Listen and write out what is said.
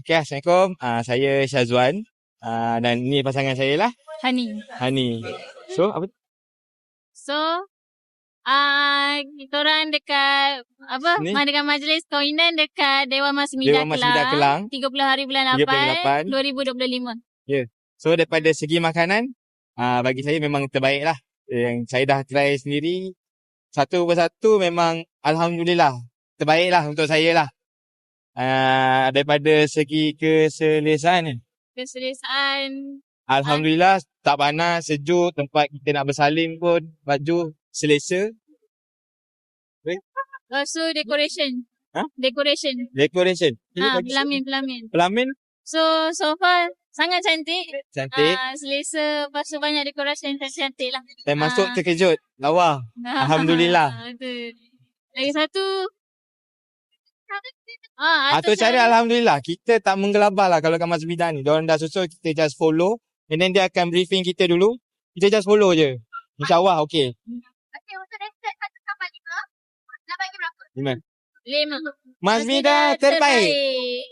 Okay, Assalamualaikum. Saya Syazwan. Dan ni pasangan saya lah, Hani. So, apa? So, kita orang dekat Ni? mengadakan majlis kawinan dekat Dewan Mas Mida Kelang. 30 hari bulan 38. 8 2025. So, daripada segi makanan, bagi saya memang terbaik lah. Yang saya dah try sendiri, satu persatu memang Alhamdulillah terbaik lah untuk saya lah. Daripada segi keselesaan, Alhamdulillah tak panas, sejuk, tempat kita nak bersalin pun baju selesa. So decoration. Decoration. Pelamin. So far sangat cantik. Selesa, lepas tu banyak dekorasi yang cantik lah. Dan masuk terkejut, lawa. Alhamdulillah. Lagi satu, Atur cara Alhamdulillah. Kita tak menggelabah lah kalau kat Mas Bidan ni. Diorang dah susul, kita just follow. And then dia akan briefing kita dulu. Kita just follow je. InsyaAllah okay. Okay, untuk respect 1 sampai 5, nak bagi berapa? 5. Mas Bidan terbaik.